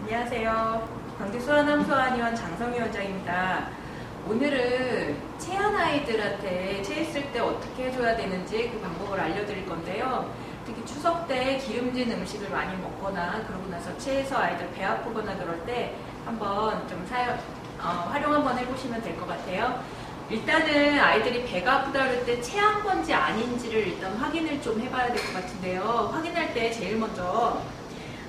안녕하세요. 광주 수원함수원의원 장성희 원장입니다. 오늘은 체한 아이들한테 체했을 때 어떻게 해줘야 되는지 그 방법을 알려드릴 건데요. 특히 추석 때 기름진 음식을 많이 먹거나 그러고 나서 체해서 아이들 배 아프거나 그럴 때 한번 좀 활용 한번 해보시면 될 것 같아요. 일단은 아이들이 배가 아프다 그럴 때 체한 건지 아닌지를 일단 확인을 좀 해봐야 될 것 같은데요. 확인할 때 제일 먼저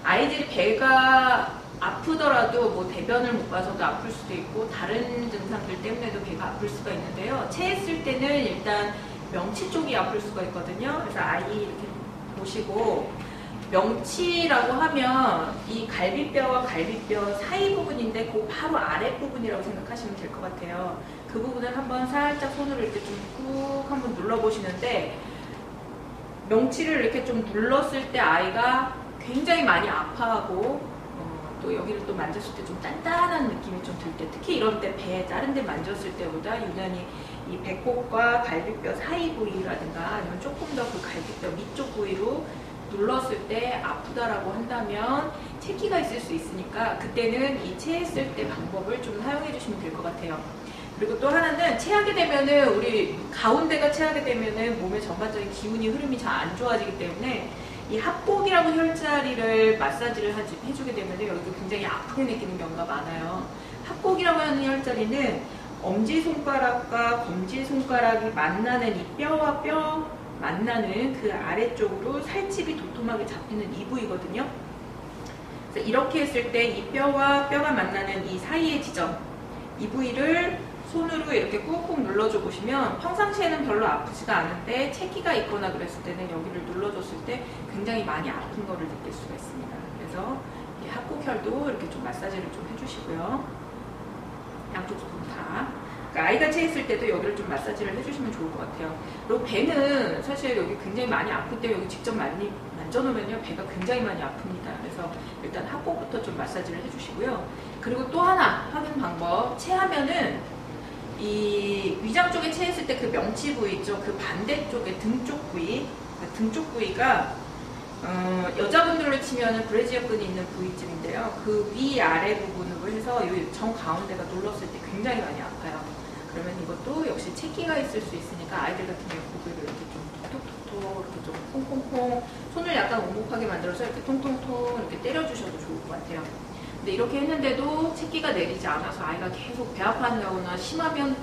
아이들이 배가 아프더라도 뭐 대변을 못 봐서도 아플 수도 있고 다른 증상들 때문에도 배가 아플 수가 있는데요. 체했을 때는 일단 명치 쪽이 아플 수가 있거든요. 그래서 아이 이렇게 보시고 명치라고 하면 이 갈비뼈와 갈비뼈 사이 부분인데 그 바로 아랫 부분이라고 생각하시면 될 것 같아요. 그 부분을 한번 살짝 손으로 이렇게 좀 꾹 한번 눌러보시는데 명치를 이렇게 좀 눌렀을 때 아이가 굉장히 많이 아파하고 또 여기를 또 만졌을 때 좀 단단한 느낌이 좀 들 때, 특히 이런 때 배 다른 데 만졌을 때보다 유난히 이 배꼽과 갈비뼈 사이 부위라든가 아니면 조금 더 그 갈비뼈 밑쪽 부위로 눌렀을 때 아프다라고 한다면 체기가 있을 수 있으니까 그때는 이 체했을 때 방법을 좀 사용해 주시면 될 것 같아요. 그리고 또 하나는 체하게 되면은 우리 가운데가 체하게 되면은 몸의 전반적인 기운이 흐름이 잘 안 좋아지기 때문에 이 합곡이라고 혈자리를 마사지를 해주게 되면 여기도 굉장히 아프게 느끼는 경우가 많아요. 합곡이라고 하는 혈자리는 엄지손가락과 검지손가락이 만나는 이 뼈와 뼈 만나는 그 아래쪽으로 살집이 도톰하게 잡히는 이 부위거든요. 그래서 이렇게 했을 때 이 뼈와 뼈가 만나는 이 사이의 지점, 이 부위를 손으로 이렇게 꾹꾹 눌러줘 보시면 평상시에는 별로 아프지가 않은데 체기가 있거나 그랬을 때는 여기를 눌러줬을 때 굉장히 많이 아픈 거를 느낄 수가 있습니다. 그래서 이 합곡혈도 이렇게 좀 마사지를 좀 해주시고요. 양쪽 손 다. 그러니까 아이가 체했을 때도 여기를 좀 마사지를 해주시면 좋을 것 같아요. 그리고 배는 사실 여기 굉장히 많이 아플 때 여기 직접 만져놓으면요 배가 굉장히 많이 아픕니다. 그래서 일단 합곡부터 좀 마사지를 해주시고요. 그리고 또 하나 확인 방법, 체하면은 이 위장 쪽에 체했을 때 그 명치 부위 있죠? 그 반대쪽에 등 쪽 부위, 등 쪽 부위가 여자분들로 치면은 브래지어근이 있는 부위쯤인데요. 그 위아래 부분으로 해서 이 정 가운데가 눌렀을 때 굉장히 많이 아파요. 그러면 이것도 역시 체기가 있을 수 있으니까 아이들 같은 경우 고개를 이렇게 좀 톡톡톡 이렇게 좀 콩콩콩 손을 약간 오목하게 만들어서 이렇게 통통통 이렇게 때려주셔도 좋을 것 같아요. 근데 이렇게 했는데도 체기가 내리지 않아서 아이가 계속 배 아파한다거나 심하면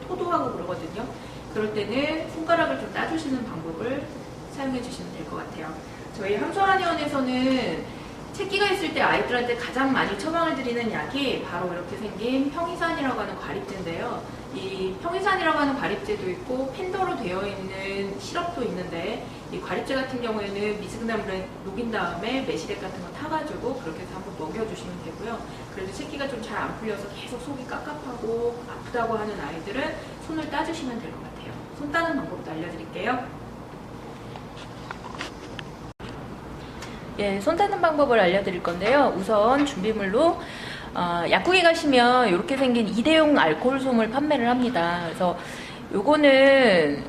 토도하고 그러거든요. 그럴 때는 손가락을 좀 따주시는 방법을 사용해 주시면 될 것 같아요. 저희 함소한의원에서는 체기가 있을 때 아이들한테 가장 많이 처방을 드리는 약이 바로 이렇게 생긴 평이산이라고 하는 과립제인데요. 이 평이산이라고 하는 과립제도 있고 펜더로 되어 있는 시럽도 있는데 이 과립제 같은 경우에는 미스그나물에 녹인 다음에 매실액 같은 거 타가지고 그렇게 해서 한번 먹여주시면 되고요. 그래도 체기가 좀 잘 안 풀려서 계속 속이 깝깝하고 아프다고 하는 아이들은 손을 따주시면 될 것 같아요. 손 따는 방법도 알려드릴게요. 예, 손 따는 방법을 알려드릴 건데요. 우선 준비물로 약국에 가시면 이렇게 생긴 2대용 알코올솜을 판매를 합니다. 그래서 요거는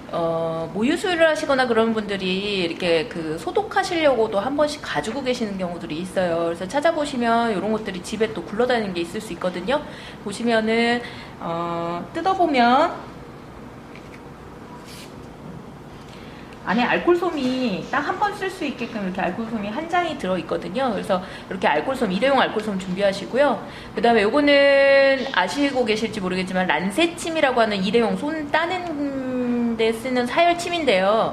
모유수유를 하시거나 그런 분들이 이렇게 그 소독하시려고도 한 번씩 가지고 계시는 경우들이 있어요. 그래서 찾아보시면 이런 것들이 집에 또 굴러다니는 게 있을 수 있거든요. 보시면은 뜯어보면 안에 알코올솜이 딱 한 번 쓸 수 있게끔 이렇게 알코올솜이 한 장이 들어있거든요. 그래서 이렇게 알코올솜, 일회용 알코올솜 준비하시고요. 그 다음에 요거는 아시고 계실지 모르겠지만 란세침이라고 하는 일회용 손 따는 데 쓰는 사열침인데요.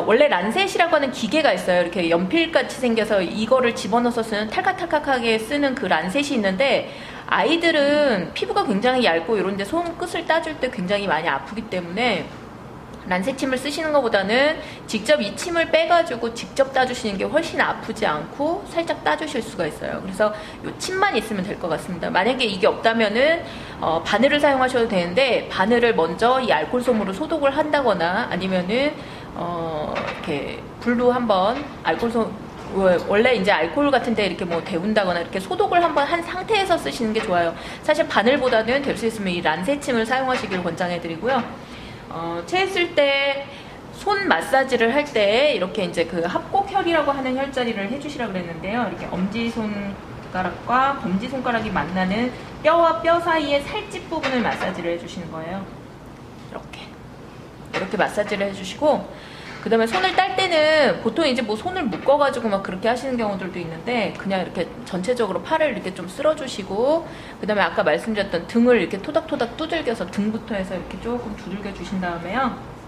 원래 란셋이라고 하는 기계가 있어요. 이렇게 연필같이 생겨서 이거를 집어넣어서 쓰는 탈칵탈칵하게 쓰는 그 란셋이 있는데 아이들은 피부가 굉장히 얇고 이런데 손끝을 따줄 때 굉장히 많이 아프기 때문에 란셋침을 쓰시는 것보다는 직접 이 침을 빼가지고 직접 따주시는 게 훨씬 아프지 않고 살짝 따주실 수가 있어요. 그래서 이 침만 있으면 될 것 같습니다. 만약에 이게 없다면은 바늘을 사용하셔도 되는데 바늘을 먼저 이 알코올솜으로 소독을 한다거나 아니면은 이렇게 불로 한번 알코올솜 원래 이제 알코올 같은데 이렇게 뭐 데운다거나 이렇게 소독을 한번 한 상태에서 쓰시는 게 좋아요. 사실 바늘보다는 될 수 있으면 이 란셋침을 사용하시길 권장해드리고요. 체했을 때 손 마사지를 할 때 이렇게 이제 그 합곡혈이라고 하는 혈자리를 해주시라 그랬는데요. 이렇게 엄지손 손가락과 검지손가락이 만나는 뼈와 뼈 사이의 살집 부분을 마사지를 해주시는 거예요. 이렇게 마사지를 해주시고, 그 다음에 손을 딸 때는 보통 이제 뭐 손을 묶어가지고 막 그렇게 하시는 경우들도 있는데, 그냥 이렇게 전체적으로 팔을 이렇게 좀 쓸어주시고, 그 다음에 아까 말씀드렸던 등을 이렇게 토닥토닥 두들겨서 등부터 해서 이렇게 조금 두들겨 주신 다음에요.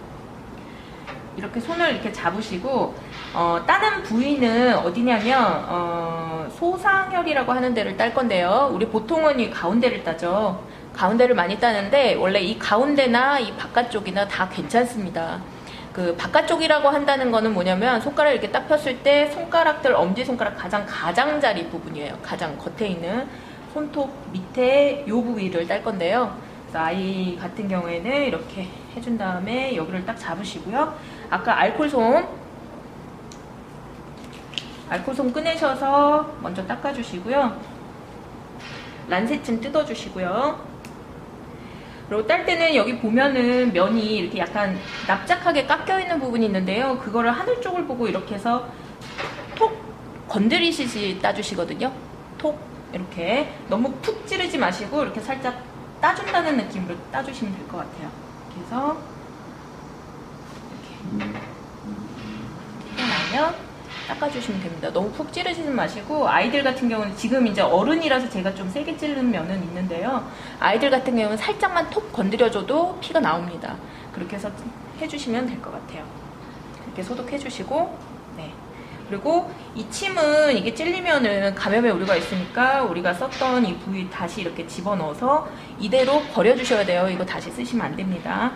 이렇게 손을 이렇게 잡으시고, 따는 부위는 어디냐면, 소상혈이라고 하는 데를 딸 건데요. 우리 보통은 이 가운데를 따죠. 가운데를 많이 따는데, 원래 이 가운데나 이 바깥쪽이나 다 괜찮습니다. 그 바깥쪽이라고 한다는 거는 뭐냐면, 손가락을 이렇게 딱 폈을 때 손가락들, 엄지손가락 가장자리 부분이에요. 가장 겉에 있는 손톱 밑에 요 부위를 딸 건데요. 그래서 아이 같은 경우에는 이렇게 해준 다음에 여기를 딱 잡으시고요. 아까 알콜솜 꺼내셔서 먼저 닦아주시고요. 란새침 뜯어주시고요. 그리고 딸 때는 여기 보면은 면이 이렇게 약간 납작하게 깎여있는 부분이 있는데요. 그거를 하늘 쪽을 보고 이렇게 해서 톡 건드리시지 따주시거든요. 톡 이렇게 너무 푹 찌르지 마시고 이렇게 살짝 따준다는 느낌으로 따주시면 될 것 같아요. 그래서 이렇게 나면 닦아주시면 됩니다. 너무 푹 찌르시지 마시고, 아이들 같은 경우는 지금 이제 어른이라서 제가 좀 세게 찌르는 면은 있는데요. 아이들 같은 경우는 살짝만 톡 건드려줘도 피가 나옵니다. 그렇게 해서 해주시면 될 것 같아요. 이렇게 소독해주시고, 네. 그리고 이 침은 이게 찔리면은 감염의 우려가 있으니까 우리가 썼던 이 부위 다시 이렇게 집어넣어서 이대로 버려주셔야 돼요. 이거 다시 쓰시면 안 됩니다.